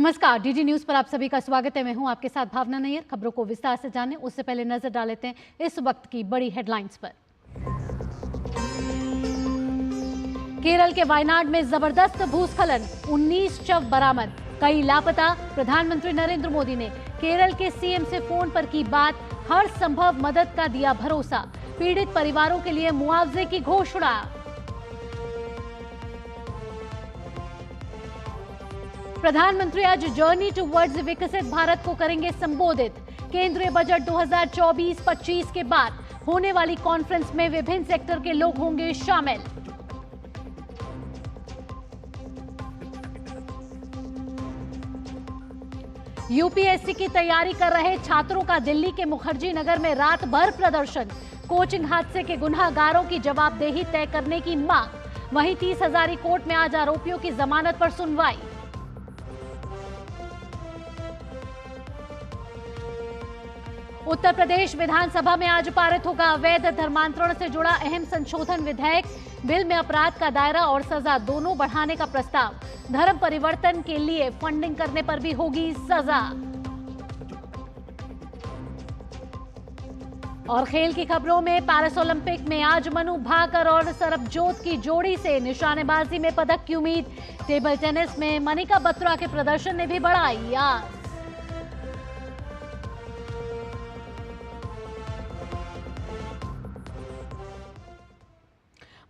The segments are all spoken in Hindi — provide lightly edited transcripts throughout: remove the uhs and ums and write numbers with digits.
नमस्कार, डीडी न्यूज पर आप सभी का स्वागत है। मैं हूं आपके साथ भावना नैयर। खबरों को विस्तार से जानें उससे पहले नजर डाल लेते हैं इस वक्त की बड़ी हेडलाइंस पर। केरल के वायनाड में जबरदस्त भूस्खलन, 19 शव बरामद, कई लापता। प्रधानमंत्री नरेंद्र मोदी ने केरल के सीएम से फोन पर की बात, हर संभव मदद का दिया भरोसा। पीड़ित परिवारों के लिए मुआवजे की घोषणा। प्रधानमंत्री आज जर्नी टुवर्ड्स विकसित भारत को करेंगे संबोधित। केंद्रीय बजट 2024-25 के बाद होने वाली कॉन्फ्रेंस में विभिन्न सेक्टर के लोग होंगे शामिल। यूपीएससी की तैयारी कर रहे छात्रों का दिल्ली के मुखर्जी नगर में रात भर प्रदर्शन। कोचिंग हादसे के गुनहगारों की जवाबदेही तय करने की मांग। वहीं 30 हजारी कोर्ट में आज आरोपियों की जमानत पर सुनवाई। उत्तर प्रदेश विधानसभा में आज पारित होगा अवैध धर्मांतरण से जुड़ा अहम संशोधन विधेयक। बिल में अपराध का दायरा और सजा दोनों बढ़ाने का प्रस्ताव। धर्म परिवर्तन के लिए फंडिंग करने पर भी होगी सजा। और खेल की खबरों में पेरिस ओलंपिक में आज मनु भाकर और सरबजोत की जोड़ी से निशानेबाजी में पदक की उम्मीद। टेबल टेनिस में मनिका बत्रा के प्रदर्शन ने भी बढ़ाई आस।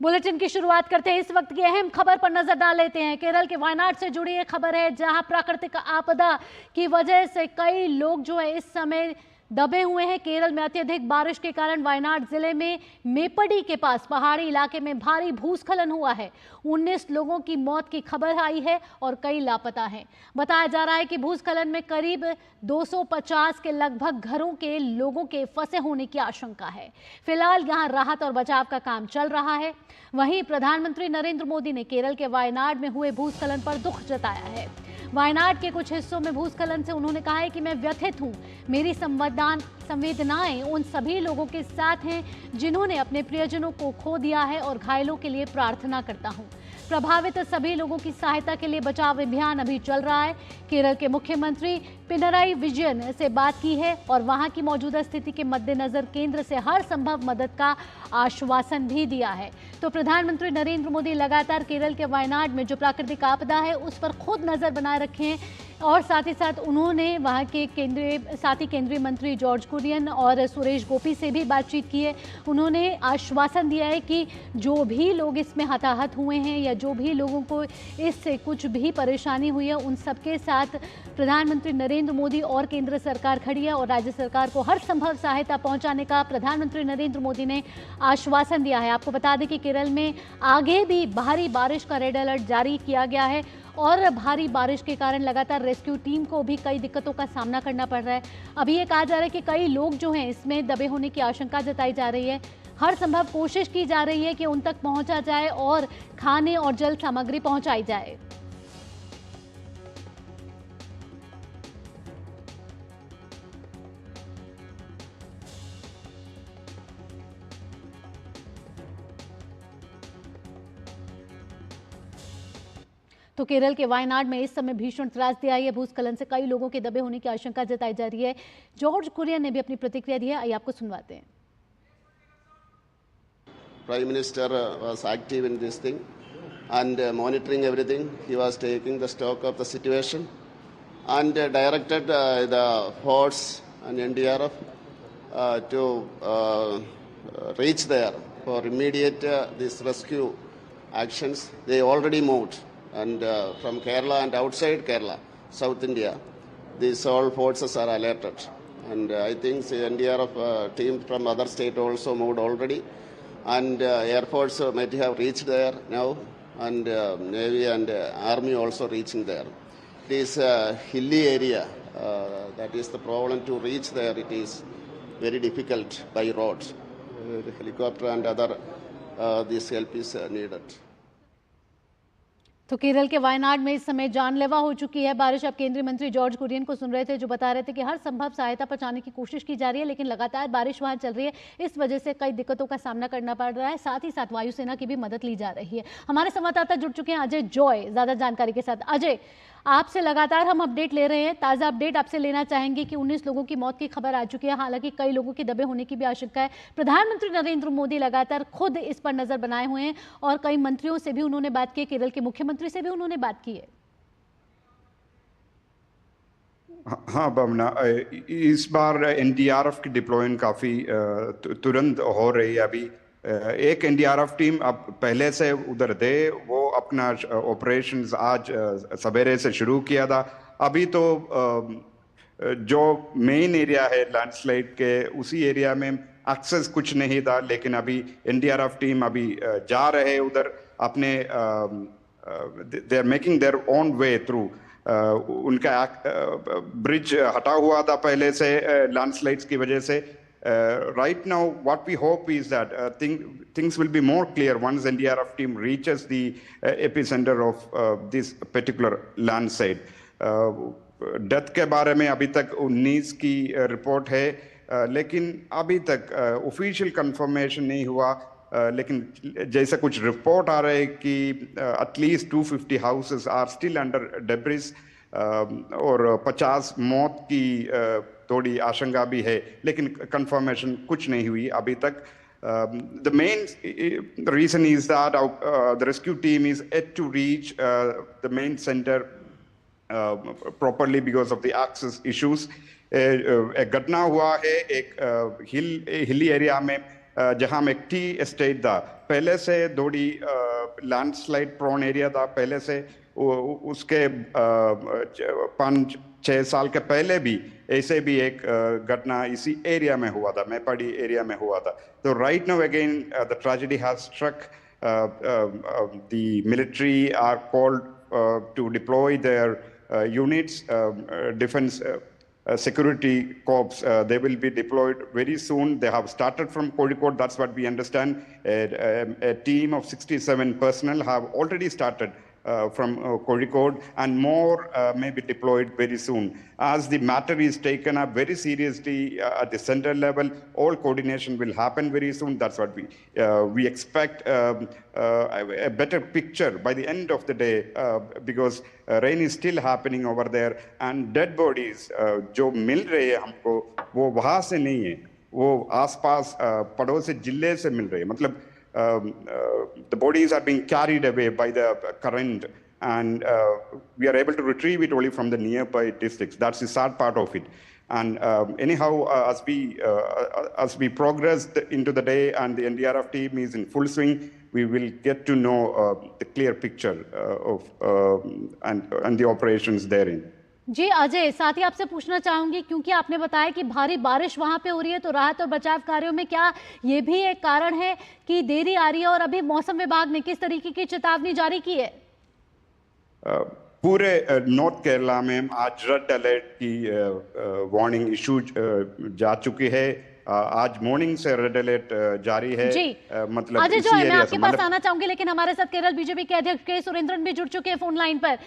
बुलेटिन की शुरुआत करते हैं। इस वक्त की अहम खबर पर नजर डाल लेते हैं। केरल के वायनाड से जुड़ी एक खबर है, जहां प्राकृतिक आपदा की वजह से कई लोग जो है इस समय दबे हुए हैं। केरल में अत्यधिक बारिश के कारण वायनाड जिले में मेपडी के पास पहाड़ी इलाके में भारी भूस्खलन हुआ है। 19 लोगों की मौत की खबर आई है और कई लापता हैं। बताया जा रहा है कि भूस्खलन में करीब 250 के लगभग घरों के लोगों के फंसे होने की आशंका है। फिलहाल यहां राहत और बचाव का काम चल रहा है। वहीं प्रधानमंत्री नरेंद्र मोदी ने केरल के वायनाड में हुए भूस्खलन पर दुख जताया है। वायनाड के कुछ हिस्सों में भूस्खलन से उन्होंने कहा है कि मैं व्यथित हूं। मेरी संवेदनाएं उन सभी लोगों के साथ हैं जिन्होंने अपने प्रियजनों को खो दिया है और घायलों के लिए प्रार्थना करता हूं। प्रभावित सभी लोगों की सहायता के लिए बचाव अभियान अभी चल रहा है। केरल के मुख्यमंत्री पिनराई विजयन से बात की है और वहां की मौजूदा स्थिति के मद्देनजर केंद्र से हर संभव मदद का आश्वासन भी दिया है। तो प्रधानमंत्री नरेंद्र मोदी लगातार केरल के वायनाड में जो प्राकृतिक आपदा है उस पर खुद नजर बनाए रखे हैं और साथ ही साथ उन्होंने वहां के केंद्रीय मंत्री जॉर्ज कुरियन और सुरेश गोपी से भी बातचीत की है। उन्होंने आश्वासन दिया है कि जो भी लोग इसमें हताहत हुए हैं या जो भी लोगों को इससे कुछ भी परेशानी हुई है उन सबके साथ प्रधानमंत्री नरेंद्र मोदी और केंद्र सरकार खड़ी है और राज्य सरकार को हर संभव सहायता पहुंचाने का प्रधानमंत्री नरेंद्र मोदी ने आश्वासन दिया है। आपको बता दें कि केरल में आगे भी भारी बारिश का रेड अलर्ट जारी किया गया है और भारी बारिश के कारण लगातार रेस्क्यू टीम को भी कई दिक्कतों का सामना करना पड़ रहा है। अभी ये कहा जा रहा है कि कई लोग जो हैं इसमें दबे होने की आशंका जताई जा रही है। हर संभव कोशिश की जा रही है कि उन तक पहुंचा जाए और खाने और जल सामग्री पहुंचाई जाए। तो केरल के वायनाड में इस समय भीषण त्रासदी आई है। भूस्खलन से कई लोगों के दबे होने की आशंका जताई जा रही है। जॉर्ज कुरियन ने भी अपनी प्रतिक्रिया दी है, आइए आपको सुनवाते हैं। Prime Minister was active in this thing and monitoring everything. He was taking the stock of the situation and directed the force and NDRF to reach there for immediate this rescue actions. They already moved. And from Kerala and outside Kerala, South India, these all forces are alerted. And I think the NDRF team from other state also moved already. And Air Force might have reached there now, and Navy and Army also reaching there. It is a hilly area. That is the problem to reach there. It is very difficult by road. The helicopter and other this help is needed. तो केरल के वायनाड में इस समय जानलेवा हो चुकी है बारिश। अब केंद्रीय मंत्री जॉर्ज कुरियन को सुन रहे थे, जो बता रहे थे कि हर संभव सहायता पहुंचाने की कोशिश की जा रही है, लेकिन लगातार बारिश वहां चल रही है। इस वजह से कई दिक्कतों का सामना करना पड़ रहा है। साथ ही साथ वायुसेना की भी मदद ली जा रही है। हमारे संवाददाता जुड़ चुके हैं अजय जॉय ज्यादा जानकारी के साथ। अजय, आपसे लगातार हम अपडेट ले रहे हैं। ताज़ा अपडेट आपसे लेना चाहेंगे कि 19 लोगों की मौत की खबर आ चुकी है, हालांकि कई लोगों के दबे होने की भी आशंका है। प्रधानमंत्री नरेंद्र मोदी लगातार खुद इस पर नजर बनाए हुए हैं और कई मंत्रियों से भी उन्होंने बात की है, केरल के मुख्यमंत्री से भी उन्होंने बात की है। हाँ भावना, इस बार एनडीआरएफ की डिप्लॉयमेंट काफ़ी तुरंत हो रही है। अभी एक एनडीआरएफ टीम अब पहले से उधर थे, वो अपना ऑपरेशंस आज सवेरे से शुरू किया था। अभी तो जो मेन एरिया है लैंडस्लाइड के, उसी एरिया में एक्सेस कुछ नहीं था, लेकिन अभी एनडीआरएफ टीम अभी जा रहे उधर अपने they are making their own way through. उनका ब्रिज हटा हुआ था पहले से लैंडस्लाइड्स की वजह से। Right now what we hope is that things will be more clear once NDRF team reaches the epicenter of this particular landslide. Death के बारे में अभी तक 19 की रिपोर्ट है, लेकिन अभी तक ऑफिशियल कंफर्मेशन नहीं हुआ। लेकिन जैसा कुछ रिपोर्ट आ रहे हैं कि at least 250 houses are still under debris और 50 मौत की थोड़ी आशंका भी है, लेकिन कंफर्मेशन कुछ नहीं हुई अभी तक। The main reason is that the rescue team is yet to reach the main center properly because of the access issues. एक घटना हुआ है एक हिली एरिया में, जहां में टी एस्टेट था, पहले से थोड़ी लैंडस्लाइड प्रोन एरिया था पहले से। उसके 5-6 साल के पहले भी ऐसे भी एक घटना इसी एरिया में हुआ था, मेपाडी एरिया में हुआ था। तो right now again the tragedy has struck, the military are called to deploy their units, defence security corps, they will be deployed very soon. They have started from Kozhikode, that's what we understand. A team of 67 personnel have already started from Kozhikode, and more may be deployed very soon. As the matter is taken up very seriously at the center level, all coordination will happen very soon. That's what we expect a better picture by the end of the day, because rain is still happening over there, and dead bodies जो मिल रहे हैं हमको, वो वहाँ से नहीं है, वो आसपास पड़ोसी जिले से मिल रहे हैं। मतलब the bodies are being carried away by the current, and we are able to retrieve it only from the nearby districts. That's the sad part of it. And anyhow, as we progress into the day and the NDRF team is in full swing, we will get to know the clear picture of and the operations therein. जी अजय, साथ ही आपसे पूछना चाहूंगी, क्योंकि आपने बताया कि भारी बारिश वहां पे हो रही है, तो राहत और बचाव कार्यों में क्या ये भी एक कारण है कि देरी आ रही है, और अभी मौसम विभाग ने किस तरीके की चेतावनी जारी की है? पूरे नॉर्थ केरला में आज रेड अलर्ट की वार्निंग इशू जा चुकी है। आज मॉर्निंग से रेड अलर्ट जारी है। जी मतलब अजय जो है, मैं आपके पास आना चाहूंगी, लेकिन हमारे साथ केरल बीजेपी के अध्यक्ष के सुरेंद्रन भी जुड़ चुके हैं फोन लाइन पर।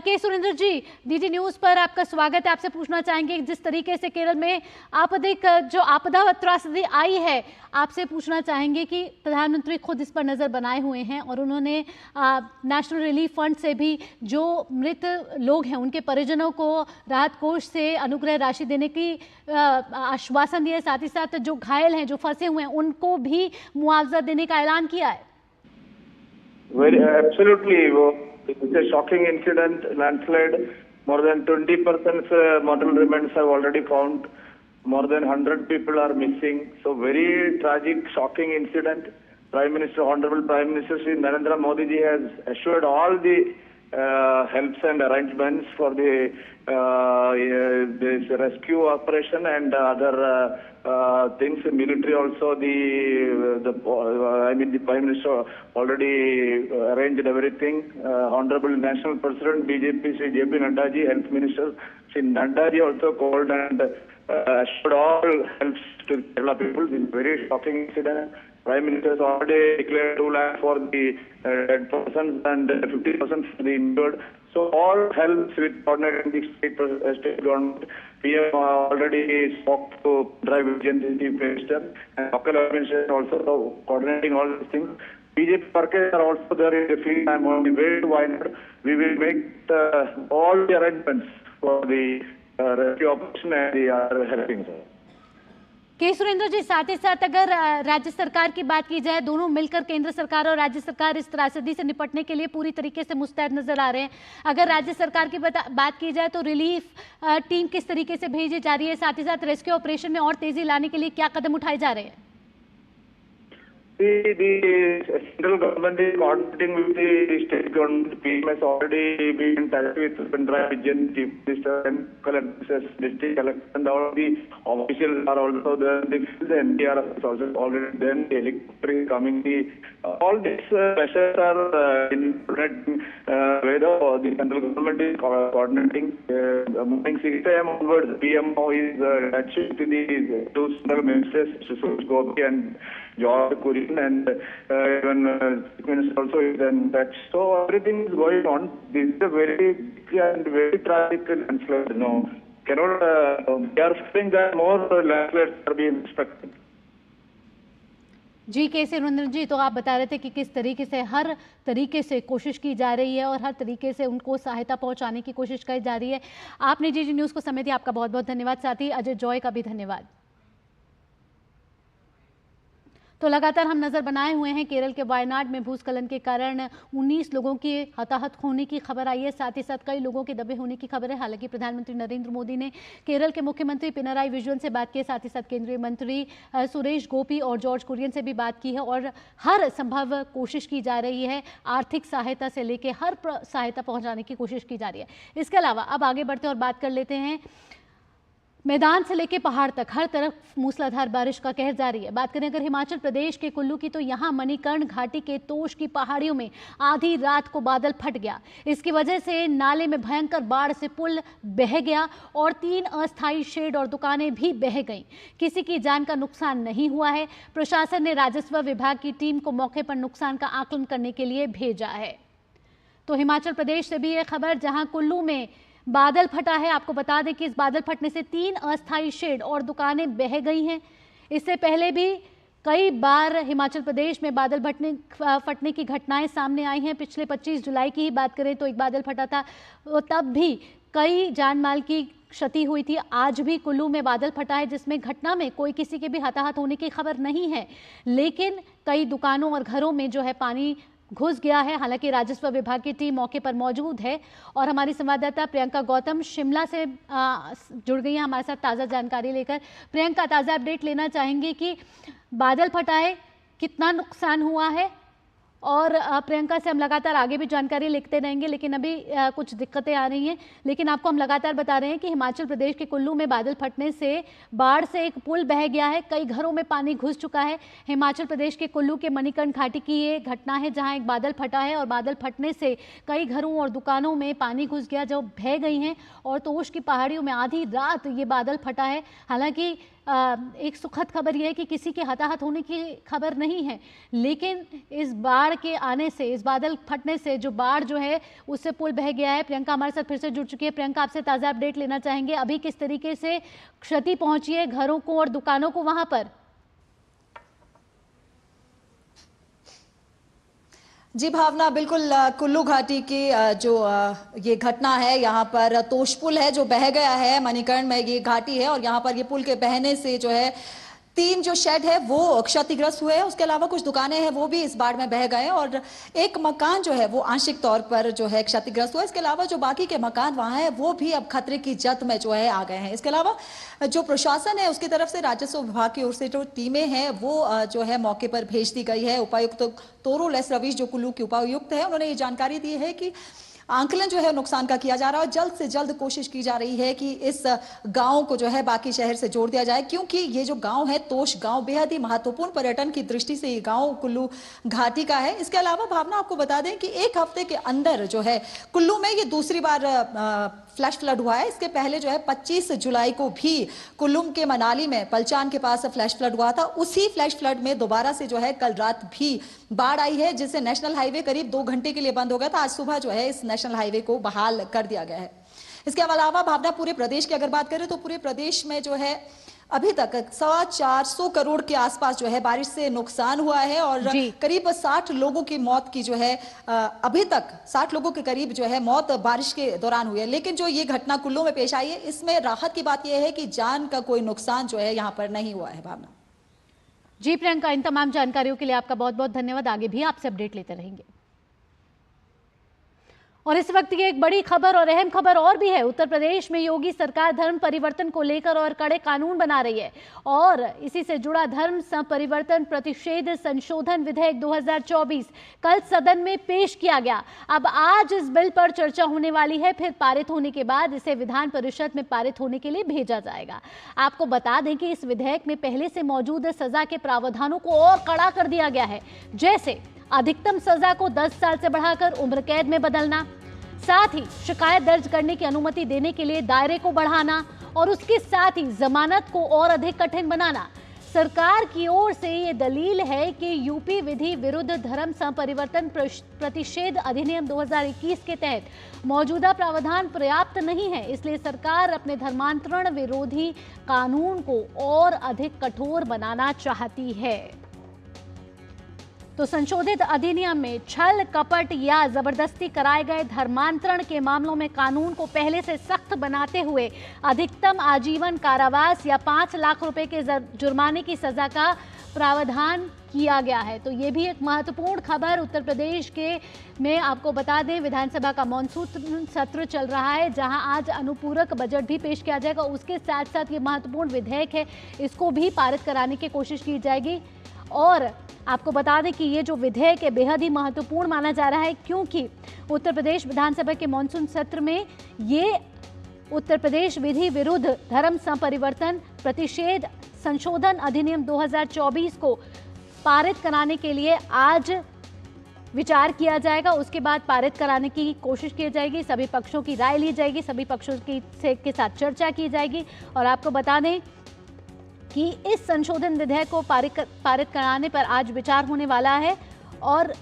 के सुरेंद्र जी, डीडी न्यूज पर आपका स्वागत है। आपसे पूछना चाहेंगे, जिस तरीके से केरल में आपदिक जो आपदा त्रासदी आई है, आपसे पूछना चाहेंगे कि प्रधानमंत्री खुद इस पर नजर बनाए हुए हैं और उन्होंने नेशनल रिलीफ फंड से भी जो मृत लोग हैं उनके परिजनों को राहत कोष से अनुग्रह राशि देने की आश्वासन दिया, साथ ही साथ जो घायल हैं, जो फंसे हुए हैं, उनको भी मुआवजा देने का ऐलान किया है। Absolutely, it's a shocking incident, landslide. More than 20% mortal remains have already found. More than 100 people are missing. So very tragic, shocking incident. Prime Minister, Honorable Prime Minister Shri Narendra Modi ji has assured all the helps and arrangements for the this rescue operation and other things. Military also, the Prime Minister already arranged everything. Honorable National President BJP Shri JP Nadda ji, Health Minister Shri Nadda ji also called and assured all helps to Kerala people. This very shocking incident. Prime Minister has already declared 2 lakh for the dead persons and 50% for the injured. So all helps with coordinating the state government. PM already spoke to Drive Agency Chief Minister and local administration also coordinating all these things. BJP workers are also there in the field. I'm on the way to Wayanad. We will make all the arrangements for the rescue operation and the helping, sir. के सुरेंद्र जी, साथ ही साथ अगर राज्य सरकार की बात की जाए, दोनों मिलकर केंद्र सरकार और राज्य सरकार इस त्रासदी से निपटने के लिए पूरी तरीके से मुस्तैद नजर आ रहे हैं। अगर राज्य सरकार की बात की जाए तो रिलीफ टीम किस तरीके से भेजी जा रही है, साथ ही साथ रेस्क्यू ऑपरेशन में और तेजी लाने के लिए क्या कदम उठाए जा रहे हैं? The central government is coordinating with the state government. PM has already been in touch with Pinarayi Vijayan, Chief Minister, and collectors, district collectors, and all the officials are also there. The NDRF is also already there. The helicopter is coming. All these measures are in the central government is coordinating. Moving 6 a.m. onwards, PMO is attached to the two central ministers, Suresh Gopi and George Kurian, and even Minister also is in touch. So everything is going on. This is a very big and very tragic landslide. No, cannot. We are saying that more landslides are being expected. जी के सुरेंद्र जी, तो आप बता रहे थे कि किस तरीके से हर तरीके से कोशिश की जा रही है और हर तरीके से उनको सहायता पहुंचाने की कोशिश की जा रही है। आपने जी न्यूज़ को समय दिया, आपका बहुत बहुत धन्यवाद। साथ ही अजय जॉय का भी धन्यवाद। तो लगातार हम नजर बनाए हुए हैं केरल के वायनाड में भूस्खलन के कारण 19 लोगों की हताहत होने की खबर आई है, साथ ही साथ कई लोगों के दबे होने की खबर है। हालांकि प्रधानमंत्री नरेंद्र मोदी ने केरल के मुख्यमंत्री पिनराई विजयन से बात की, साथ ही साथ केंद्रीय मंत्री सुरेश गोपी और जॉर्ज कुरियन से भी बात की है और हर संभव कोशिश की जा रही है, आर्थिक सहायता से लेकर हर सहायता पहुँचाने की कोशिश की जा रही है। इसके अलावा अब आगे बढ़ते और बात कर लेते हैं मैदान से लेकर पहाड़ तक हर तरफ मूसलाधार बारिश का कहर जारी है। बात करें अगर हिमाचल प्रदेश के कुल्लू की, तो यहाँ मणिकर्ण घाटी के तोश की पहाड़ियों में आधी रात को बादल फट गया। इसकी वजह से नाले में भयंकर बाढ़ से पुल बह गया और 3 अस्थायी शेड और दुकानें भी बह गईं। किसी की जान का नुकसान नहीं हुआ है। प्रशासन ने राजस्व विभाग की टीम को मौके पर नुकसान का आकलन करने के लिए भेजा है। तो हिमाचल प्रदेश से भी ये खबर, जहां कुल्लू में बादल फटा है। आपको बता दें कि इस बादल फटने से 3 अस्थायी शेड और दुकानें बह गई हैं। इससे पहले भी कई बार हिमाचल प्रदेश में बादल फटने की घटनाएं सामने आई हैं। पिछले 25 जुलाई की ही बात करें तो एक बादल फटा था, तब भी कई जान माल की क्षति हुई थी। आज भी कुल्लू में बादल फटा है, जिसमें घटना में कोई किसी के भी हताहत होने की खबर नहीं है, लेकिन कई दुकानों और घरों में जो है पानी घुस गया है। हालांकि राजस्व विभाग की टीम मौके पर मौजूद है और हमारी संवाददाता प्रियंका गौतम शिमला से जुड़ गई है हमारे साथ ताज़ा जानकारी लेकर। प्रियंका, ताज़ा अपडेट लेना चाहेंगे कि बादल फटा है, कितना नुकसान हुआ है, और प्रियंका से हम लगातार आगे भी जानकारी लिखते रहेंगे, लेकिन अभी कुछ दिक्कतें आ रही हैं। लेकिन आपको हम लगातार बता रहे हैं कि हिमाचल प्रदेश के कुल्लू में बादल फटने से बाढ़ से एक पुल बह गया है, कई घरों में पानी घुस चुका है। हिमाचल प्रदेश के कुल्लू के मणिकर्ण घाटी की ये घटना है, जहां एक बादल फटा है और बादल फटने से कई घरों और दुकानों में पानी घुस गया, जो बह गई हैं, और तोश की पहाड़ियों में आधी रात ये बादल फटा है। हालांकि एक सुखद खबर यह है कि किसी के हताहत होने की खबर नहीं है, लेकिन इस बाढ़ के आने से, इस बादल फटने से जो बाढ़ जो है उससे पुल बह गया है। प्रियंका हमारे साथ फिर से जुड़ चुकी है। प्रियंका, आपसे ताज़ा अपडेट लेना चाहेंगे, अभी किस तरीके से क्षति पहुंची है घरों को और दुकानों को वहां पर? जी भावना, बिल्कुल कुल्लू घाटी की जो ये घटना है, यहाँ पर तोश पुल है जो बह गया है। मणिकर्ण में ये घाटी है और यहाँ पर ये पुल के बहने से जो है 3 जो शेड है वो क्षतिग्रस्त हुए हैं। उसके अलावा कुछ दुकानें हैं वो भी इस बाढ़ में बह गए और एक मकान जो है वो आंशिक तौर पर जो है क्षतिग्रस्त हुआ। इसके अलावा जो बाकी के मकान वहां हैं वो भी अब खतरे की जद में जो है आ गए हैं। इसके अलावा जो प्रशासन है उसकी तरफ से राजस्व विभाग की ओर से जो टीमें हैं वो जो है मौके पर भेज दी गई है। उपायुक्त तोरू लेस रवीश जो कुल्लू के उपायुक्त है, उन्होंने ये जानकारी दी है कि आंकलन जो है नुकसान का किया जा रहा है और जल्द से जल्द कोशिश की जा रही है कि इस गांव को जो है बाकी शहर से जोड़ दिया जाए, क्योंकि ये जो गांव है तोश गांव बेहद ही महत्वपूर्ण पर्यटन की दृष्टि से ये गांव कुल्लू घाटी का है। इसके अलावा भावना, आपको बता दें कि 1 हफ्ते के अंदर जो है कुल्लू में ये दूसरी बार फ्लैश फ्लड हुआ है। इसके पहले जो है 25 जुलाई को भी कुल्लू के मनाली में पलचान के पास फ्लैश फ्लड हुआ था। उसी फ्लैश फ्लड में दोबारा से जो है कल रात भी बाढ़ आई है, जिससे नेशनल हाईवे करीब 2 घंटे के लिए बंद हो गया था। आज सुबह जो है इस नेशनल हाईवे को बहाल कर दिया गया है। इसके अलावा भावना, पूरे प्रदेश की अगर बात करें तो पूरे प्रदेश में जो है अभी तक 425 करोड़ के आसपास जो है बारिश से नुकसान हुआ है और जी। करीब 60 लोगों की मौत की जो है अभी तक 60 लोगों के करीब जो है मौत बारिश के दौरान हुई है। लेकिन जो ये घटना कुल्लू में पेश आई है, इसमें राहत की बात यह है कि जान का कोई नुकसान जो है यहाँ पर नहीं हुआ है। भावना जी प्रियंका, इन तमाम जानकारियों के लिए आपका बहुत बहुत धन्यवाद। आगे भी आपसे अपडेट लेते रहेंगे। और इस वक्त की एक बड़ी खबर और अहम खबर और भी है। उत्तर प्रदेश में योगी सरकार धर्म परिवर्तन को लेकर और कड़े कानून बना रही है और इसी से जुड़ा धर्म परिवर्तन प्रतिषेध संशोधन विधेयक 2024 कल सदन में पेश किया गया। अब आज इस बिल पर चर्चा होने वाली है, फिर पारित होने के बाद इसे विधान परिषद में पारित होने के लिए भेजा जाएगा। आपको बता दें कि इस विधेयक में पहले से मौजूद सजा के प्रावधानों को और कड़ा कर दिया गया है, जैसे अधिकतम सजा को 10 साल से बढ़ाकर उम्र कैद में बदलना, साथ ही शिकायत दर्ज करने की अनुमति देने के लिए दायरे को बढ़ाना और उसके साथ ही जमानत को और अधिक कठिन बनाना। सरकार की ओर से ये दलील है कि यूपी विधि विरुद्ध धर्म संपरिवर्तन प्रतिषेध अधिनियम 2021 के तहत मौजूदा प्रावधान पर्याप्त नहीं है, इसलिए सरकार अपने धर्मांतरण विरोधी कानून को और अधिक कठोर बनाना चाहती है। तो संशोधित अधिनियम में छल कपट या जबरदस्ती कराए गए धर्मांतरण के मामलों में कानून को पहले से सख्त बनाते हुए अधिकतम आजीवन कारावास या 5 लाख रुपए के जुर्माने की सजा का प्रावधान किया गया है। तो ये भी एक महत्वपूर्ण खबर उत्तर प्रदेश के में आपको बता दें, विधानसभा का मॉनसून सत्र चल रहा है, जहां आज अनुपूरक बजट भी पेश किया जाएगा। उसके साथ साथ ये महत्वपूर्ण विधेयक है, इसको भी पारित कराने की कोशिश की जाएगी। और आपको बता दें कि ये जो विधेयक है बेहद ही महत्वपूर्ण माना जा रहा है, क्योंकि उत्तर प्रदेश विधानसभा के मॉनसून सत्र में ये उत्तर प्रदेश विधि विरुद्ध धर्म संपरिवर्तन प्रतिषेध संशोधन अधिनियम 2024 को पारित कराने के लिए आज विचार किया जाएगा। उसके बाद पारित कराने की कोशिश की जाएगी, सभी पक्षों की राय ली जाएगी, सभी पक्षों के साथ चर्चा की जाएगी। और आपको बता दें कि इस संशोधन विधेयक को पारित कराने पर आज विचार होने वाला है और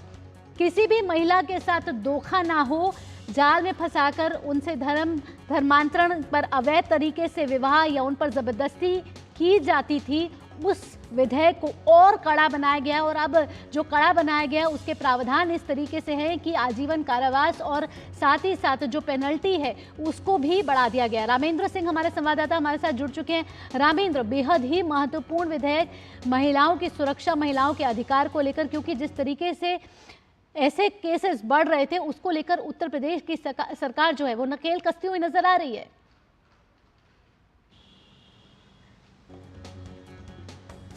किसी भी महिला के साथ धोखा ना हो, जाल में फंसाकर उनसे धर्मांतरण पर अवैध तरीके से विवाह या उन पर जबरदस्ती की जाती थी, उस विधेयक को और कड़ा बनाया गया। और अब जो कड़ा बनाया गया उसके प्रावधान इस तरीके से हैं कि आजीवन कारावास और साथ ही साथ जो पेनल्टी है उसको भी बढ़ा दिया गया। रामेंद्र सिंह हमारे संवाददाता हमारे साथ जुड़ चुके हैं। रामेंद्र, बेहद ही महत्वपूर्ण विधेयक महिलाओं की सुरक्षा, महिलाओं के अधिकार को लेकर, क्योंकि जिस तरीके से ऐसे केसेस बढ़ रहे थे उसको लेकर उत्तर प्रदेश की सरकार जो है वो नकेल कसती हुई नजर आ रही है।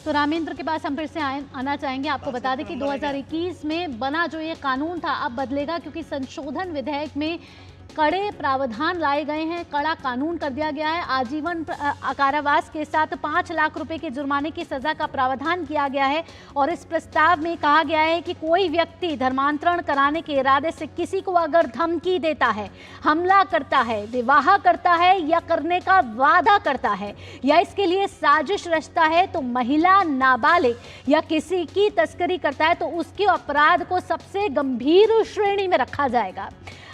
तो रामेंद्र के पास हम फिर से आना चाहेंगे। आपको बता दें कि 2021 में बना जो ये कानून था अब बदलेगा, क्योंकि संशोधन विधेयक में कड़े प्रावधान लाए गए हैं, कड़ा कानून कर दिया गया है। आजीवन कारावास के साथ 5 लाख रुपए के जुर्माने की सजा का प्रावधान किया गया है। और इस प्रस्ताव में कहा गया है कि कोई व्यक्ति धर्मांतरण कराने के इरादे से किसी को अगर धमकी देता है, हमला करता है, विवाह करता है या करने का वादा करता है या इसके लिए साजिश रचता है, तो महिला, नाबालिग या किसी की तस्करी करता है तो उसके अपराध को सबसे गंभीर श्रेणी में रखा जाएगा।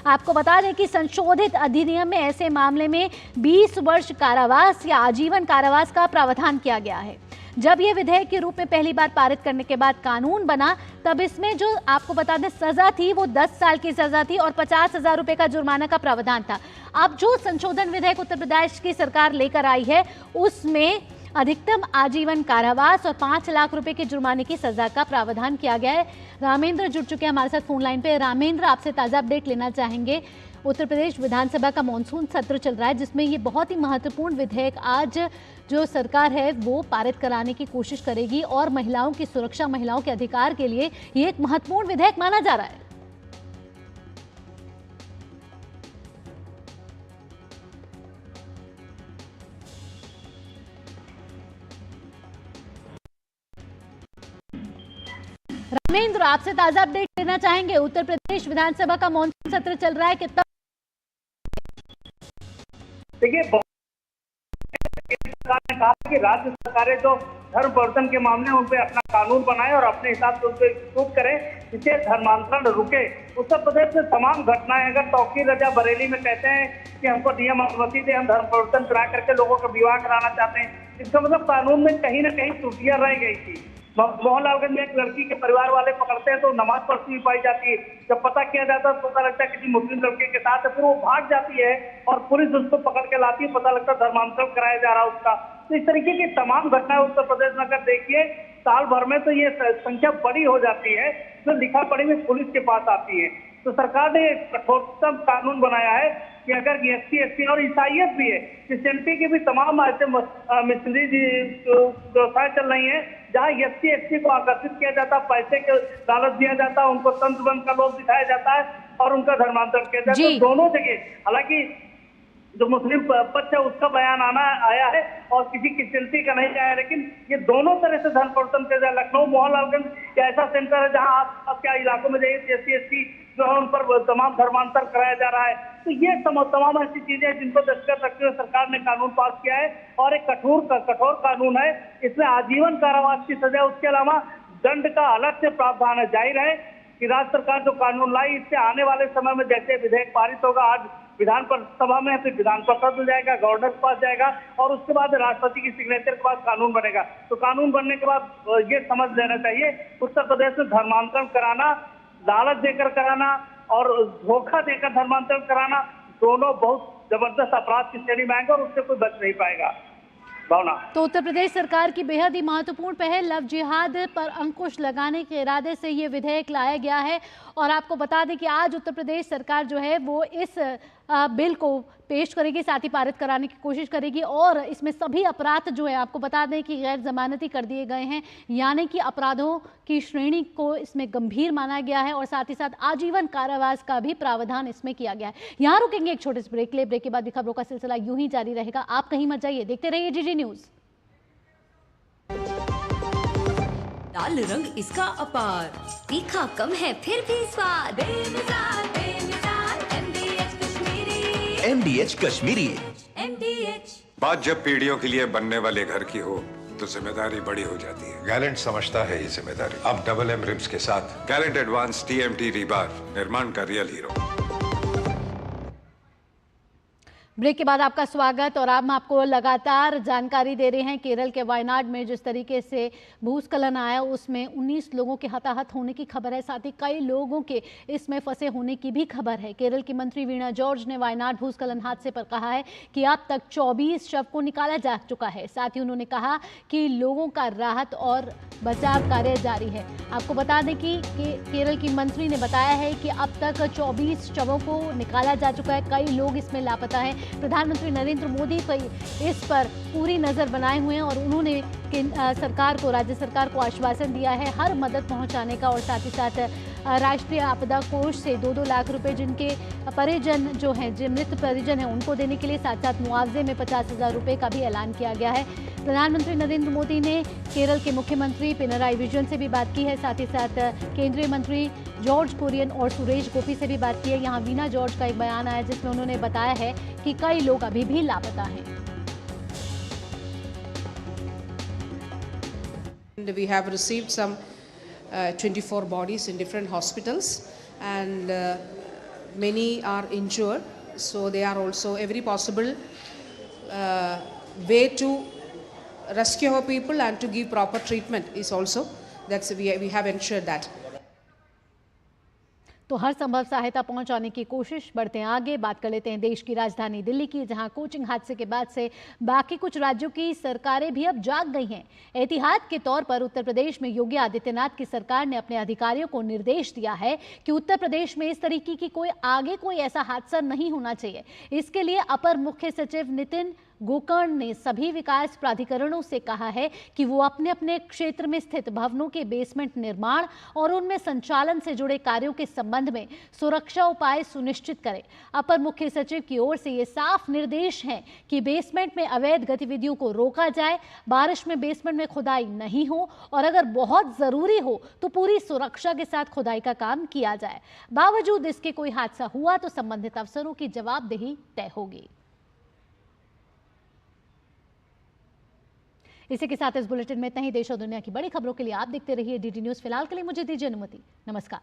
आपको बता दें कि संशोधित अधिनियम में ऐसे मामले में 20 वर्ष कारावास या आजीवन कारावास का प्रावधान किया गया है। जब यह विधेयक के रूप में पहली बार पारित करने के बाद कानून बना, तब इसमें जो आपको बता दें सजा थी वो 10 साल की सजा थी और 50,000 रुपए का जुर्माना का प्रावधान था। अब जो संशोधन विधेयक उत्तर प्रदेश की सरकार लेकर आई है उसमें अधिकतम आजीवन कारावास और 5 लाख रुपए के जुर्माने की सजा का प्रावधान किया गया है। रामेंद्र जुड़ चुके हैं हमारे साथ फोन लाइन पे। रामेंद्र, आपसे ताजा अपडेट लेना चाहेंगे। उत्तर प्रदेश विधानसभा का मॉनसून सत्र चल रहा है, जिसमें ये बहुत ही महत्वपूर्ण विधेयक आज जो सरकार है वो पारित कराने की कोशिश करेगी और महिलाओं की सुरक्षा, महिलाओं के अधिकार के लिए ये एक महत्वपूर्ण विधेयक माना जा रहा है। रामेंद्र, आपसे ताजा अपडेट लेना चाहेंगे। उत्तर प्रदेश विधानसभा का मॉनसून सत्र चल रहा है, कितना? देखिए, सरकार ने कहा कि राज्य सरकारें जो धर्म परिवर्तन के मामले में उन पर अपना कानून बनाए और अपने हिसाब से उनको एग्जीक्यूट करें, जिससे धर्मांतरण रुके। उत्तर प्रदेश में तमाम घटनाएं, अगर तौकीर रजा बरेली में कहते हैं कि हमको नियम अनुमति दे, हम धर्म परिवर्तन करा करके लोगों का विवाह कराना चाहते हैं, इसका मतलब कानून में कहीं ना कहीं त्रुटियां रह गई थी। मोहनलालगंज में एक लड़की के परिवार वाले पकड़ते हैं तो नमाज पढ़ती हुई पाई जाती है। जब पता किया जाता है तो पता लगता है किसी मुस्लिम लड़के के साथ है, फिर वो भाग जाती है और पुलिस उसको पकड़ के लाती है, पता लगता है धर्मांतरण कराया जा रहा है उसका। तो इस तरीके की तमाम घटनाएं उत्तर प्रदेश में अगर देखिए साल भर में तो ये संख्या बड़ी हो जाती है, जो लिखा पढ़ी में पुलिस के पास आती है। तो सरकार ने कठोरतम कानून बनाया है कि अगर SC ST और ईसाइयत भी है, क्रिश्चियनिटी की भी तमाम ऐसे मिशनरी व्यवस्थाएं चल रही है जहाँ SC ST को आकर्षित किया जाता है, पैसे के लालच दिया जाता है, उनको संत बन का लोग दिखाया जाता है और उनका धर्मांतरण किया जाता है। तो दोनों जगह, हालांकि जो मुस्लिम पक्ष है उसका बयान आया है और किसी क्रिश्चियनिटी का नहीं आया, लेकिन ये दोनों तरह से धर्म परिवर्तन किया जाए। लखनऊ मोहनलालगंज ऐसा सेंटर है जहाँ आप क्या इलाकों में जाइए SC ST जो है उन पर तमाम धर्मांतर कराया जा रहा है। तो ये तमाम ऐसी चीजें जिनको दृष्टिगत रखते हुए सरकार ने कानून पास किया है और एक कठोर कानून है। इसमें आजीवन कारावास की सजा, उसके अलावा दंड का अलग से प्रावधान है। जाहिर है कि राज्य सरकार जो कानून लाई, इससे आने वाले समय में जैसे विधेयक पारित होगा, आज विधान सभा में, फिर विधान परिषद में जाएगा, गवर्नर के पास जाएगा और उसके बाद राष्ट्रपति की सिग्नेचर के बाद कानून बनेगा। तो कानून बनने के बाद ये समझ लेना चाहिए, उत्तर प्रदेश में धर्मांतरण कराना, लालच देकर कराना और धोखा देकर धर्मांतरण कराना, दोनों बहुत जबरदस्त अपराध की श्रेणी में आएंगे और उससे कोई बच नहीं पाएगा। भावना। तो उत्तर प्रदेश सरकार की बेहद ही महत्वपूर्ण पहल लव जिहाद पर अंकुश लगाने के इरादे से ये विधेयक लाया गया है। और आपको बता दें कि आज उत्तर प्रदेश सरकार जो है वो इस बिल को पेश करेगी, साथ ही पारित कराने की कोशिश करेगी और इसमें सभी अपराध जो है आपको बता दें कि गैर जमानती कर दिए गए हैं, यानी कि अपराधों की श्रेणी को इसमें गंभीर माना गया है और साथ ही साथ आजीवन कारावास का भी प्रावधान इसमें किया गया है। यहाँ रुकेंगे एक छोटे से ब्रेक के लिए। ब्रेक के बाद भी खबरों का सिलसिला यूं ही जारी रहेगा, आप कहीं मत जाइए, देखते रहिए GG न्यूज। लाल रंग इसका अपार, तीखा कम है फिर भी स्वाद, MDH कश्मीरी। MDH। बात जब पीढ़ियों के लिए बनने वाले घर की हो तो जिम्मेदारी बड़ी हो जाती है। गैलेंट समझता है ये जिम्मेदारी। अब डबल M रिब्स के साथ गैलेंट एडवांस TMT रीबार, निर्माण का रियल हीरो। ब्रेक के बाद आपका स्वागत और हम आपको लगातार जानकारी दे रहे हैं केरल के वायनाड में जिस तरीके से भूस्खलन आया उसमें 19 लोगों के हताहत होने की खबर है, साथ ही कई लोगों के इसमें फंसे होने की भी खबर है। केरल की मंत्री वीणा जॉर्ज ने वायनाड भूस्खलन हादसे पर कहा है कि अब तक 24 शव को निकाला जा चुका है। साथ ही उन्होंने कहा कि लोगों का राहत और बचाव कार्य जारी है। आपको बता दें कि केरल की मंत्री ने बताया है कि अब तक 24 शवों को निकाला जा चुका है, कई लोग इसमें लापता हैं। प्रधानमंत्री नरेंद्र मोदी इस पर पूरी नजर बनाए हुए हैं और उन्होंने सरकार को, राज्य सरकार को आश्वासन दिया है हर मदद पहुंचाने का और साथ ही साथ राष्ट्रीय आपदा कोष से 2-2 लाख रुपए जिनके परिजन जो हैं, जो मृत परिजन हैं, उनको देने के लिए, साथ साथ मुआवजे में 50,000 रुपए का भी ऐलान किया गया है। प्रधानमंत्री नरेंद्र मोदी ने केरल के मुख्यमंत्री पिनराई विजयन से भी बात की है, साथ ही साथ केंद्रीय मंत्री जॉर्ज कुरियन और सुरेश गोपी से भी बात की है। यहाँ वीणा जॉर्ज का एक बयान आया जिसमें उन्होंने बताया है कि कई लोग अभी भी लापता हैं। We have received some 24 bodies in different hospitals and many are injured, so they are also every possible way to rescue our people and to give proper treatment is also we have ensured that. तो हर संभव सहायता पहुंचाने की कोशिश। बढ़ते हैं आगे, बात कर लेते हैं देश की राजधानी दिल्ली की, जहां कोचिंग हादसे के बाद से बाकी कुछ राज्यों की सरकारें भी अब जाग गई हैं। एहतियात के तौर पर उत्तर प्रदेश में योगी आदित्यनाथ की सरकार ने अपने अधिकारियों को निर्देश दिया है कि उत्तर प्रदेश में इस तरीके की कोई ऐसा हादसा नहीं होना चाहिए। इसके लिए अपर मुख्य सचिव नितिन गोकर्ण ने सभी विकास प्राधिकरणों से कहा है कि वो अपने अपने क्षेत्र में स्थित भवनों के बेसमेंट निर्माण और उनमें संचालन से जुड़े कार्यों के संबंध में सुरक्षा उपाय सुनिश्चित करें। अपर मुख्य सचिव की ओर से ये साफ निर्देश हैं कि बेसमेंट में अवैध गतिविधियों को रोका जाए, बारिश में बेसमेंट में खुदाई नहीं हो और अगर बहुत जरूरी हो तो पूरी सुरक्षा के साथ खुदाई का काम किया जाए। बावजूद इसके कोई हादसा हुआ तो संबंधित अफसरों की जवाबदेही तय होगी। इसी के साथ इस बुलेटिन में इतना ही। देश और दुनिया की बड़ी खबरों के लिए आप देखते रहिए डीडी न्यूज। फिलहाल के लिए मुझे दीजिए अनुमति। नमस्कार।